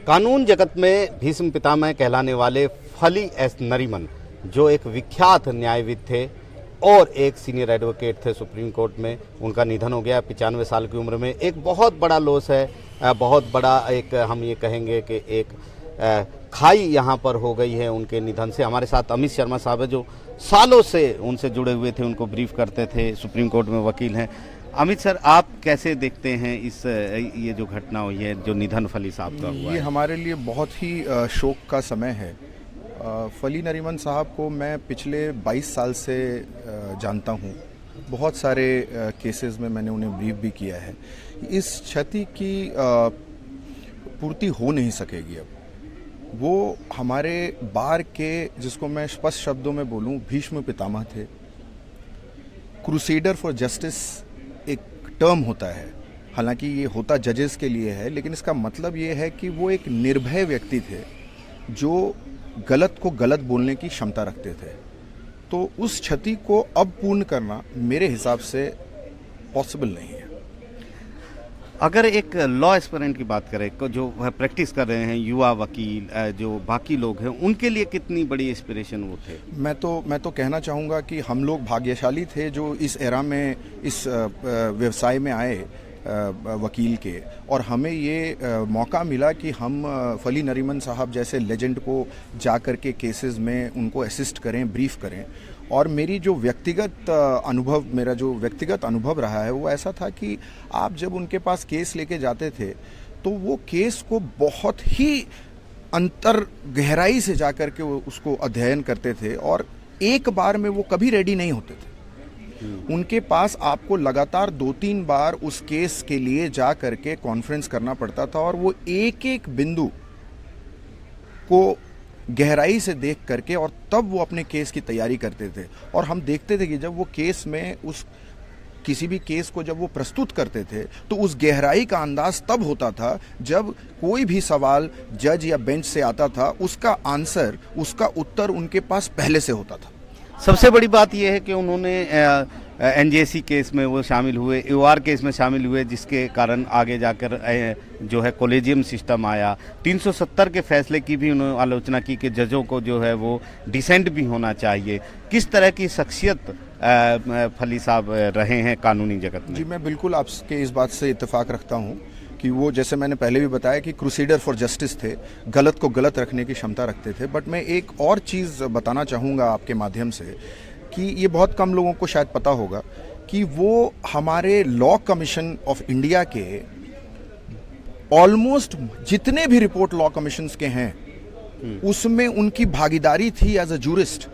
कानून जगत में भीष्म पितामह कहलाने वाले फली एस नरीमन, जो एक विख्यात न्यायविद थे और एक सीनियर एडवोकेट थे सुप्रीम कोर्ट में, उनका निधन हो गया 95 साल की उम्र में। एक बहुत बड़ा लॉस है, बहुत बड़ा एक हम ये कहेंगे कि एक खाई यहाँ पर हो गई है उनके निधन से। हमारे साथ अमित शर्मा साहब है, जो सालों से उनसे जुड़े हुए थे, उनको ब्रीफ करते थे, सुप्रीम कोर्ट में वकील हैं। अमित सर, आप कैसे देखते हैं ये जो घटना हुई है, जो निधन फली साहब का हुआ है? ये हमारे लिए बहुत ही शोक का समय है। फली नरीमन साहब को मैं पिछले 22 साल से जानता हूँ। बहुत सारे केसेस में मैंने उन्हें ब्रीफ भी किया है। इस क्षति की पूर्ति हो नहीं सकेगी अब। वो हमारे बार के, जिसको मैं स्पष्ट शब्दों में बोलूँ, भीष्म पितामह थे। क्रूसेडर फॉर जस्टिस एक टर्म होता है, हालांकि ये होता जजेस के लिए है, लेकिन इसका मतलब ये है कि वो एक निर्भय व्यक्ति थे जो गलत को गलत बोलने की क्षमता रखते थे। तो उस क्षति को अब पूर्ण करना मेरे हिसाब से पॉसिबल नहीं है। अगर एक लॉ एस्पिरेंट की बात करें, जो प्रैक्टिस कर रहे हैं युवा वकील, जो बाकी लोग हैं, उनके लिए कितनी बड़ी इंस्पिरेशन वो थे? मैं तो कहना चाहूँगा कि हम लोग भाग्यशाली थे जो इस एरा में, इस व्यवसाय में आए वकील के, और हमें ये मौका मिला कि हम फली नरीमन साहब जैसे लेजेंड को जा कर के केसेस में उनको असिस्ट करें, ब्रीफ करें। और मेरा जो व्यक्तिगत अनुभव रहा है वो ऐसा था कि आप जब उनके पास केस लेके जाते थे तो वो केस को बहुत ही अंतर गहराई से जा कर के उसको अध्ययन करते थे, और एक बार में वो कभी रेडी नहीं होते थे। उनके पास आपको लगातार 2-3 बार उस केस के लिए जा करके कॉन्फ्रेंस करना पड़ता था, और वो एक एक बिंदु को गहराई से देख करके और तब वो अपने केस की तैयारी करते थे। और हम देखते थे कि जब वो केस में किसी भी केस को जब वो प्रस्तुत करते थे तो उस गहराई का अंदाज तब होता था जब कोई भी सवाल जज या बेंच से आता था, उसका आंसर, उसका उत्तर उनके पास पहले से होता था। सबसे बड़ी बात यह है कि उन्होंने एनजेसी केस में वो शामिल हुए, यूआर केस में शामिल हुए, जिसके कारण आगे जाकर जो है कॉलेजियम सिस्टम आया। 370 के फैसले की भी उन्होंने आलोचना की कि जजों को जो है वो डिसेंट भी होना चाहिए। किस तरह की शख्सियत फली साहब रहे हैं कानूनी जगत में? जी, मैं बिल्कुल आपके इस बात से इत्तेफाक रखता हूँ कि वो, जैसे मैंने पहले भी बताया, कि क्रूसेडर फॉर जस्टिस थे, गलत को गलत रखने की क्षमता रखते थे। बट मैं एक और चीज़ बताना चाहूँगा आपके माध्यम से कि ये बहुत कम लोगों को शायद पता होगा कि वो हमारे लॉ कमीशन ऑफ इंडिया के ऑलमोस्ट जितने भी रिपोर्ट लॉ कमीशंस के हैं उसमें उनकी भागीदारी थी एज अ जूरिस्ट,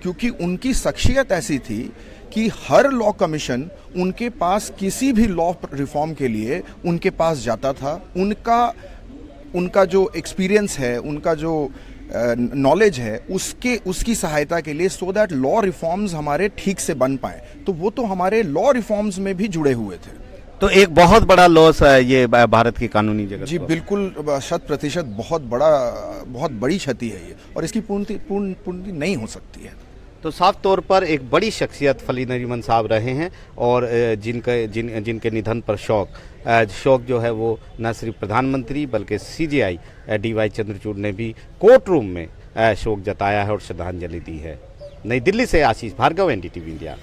क्योंकि उनकी शख्सियत ऐसी थी कि हर लॉ कमीशन उनके पास किसी भी लॉ रिफॉर्म के लिए उनके पास जाता था। उनका जो एक्सपीरियंस है, उनका जो नॉलेज है, उसकी सहायता के लिए, सो दैट लॉ रिफॉर्म्स हमारे ठीक से बन पाए। तो वो तो हमारे लॉ रिफॉर्म्स में भी जुड़े हुए थे। तो एक बहुत बड़ा लॉस है ये भारत की कानूनी जगत। जी बिल्कुल, 100% बहुत बड़ी क्षति है ये, और इसकी पूर्ति नहीं हो सकती है। तो साफ तौर पर एक बड़ी शख्सियत फली नरीमन साहब रहे हैं, और जिनके निधन पर शोक जो है वो न सिर्फ प्रधानमंत्री बल्कि सीजेआई DY चंद्रचूड़ ने भी कोर्ट रूम में शोक जताया है और श्रद्धांजलि दी है। नई दिल्ली से आशीष भार्गव, NDTV इंडिया।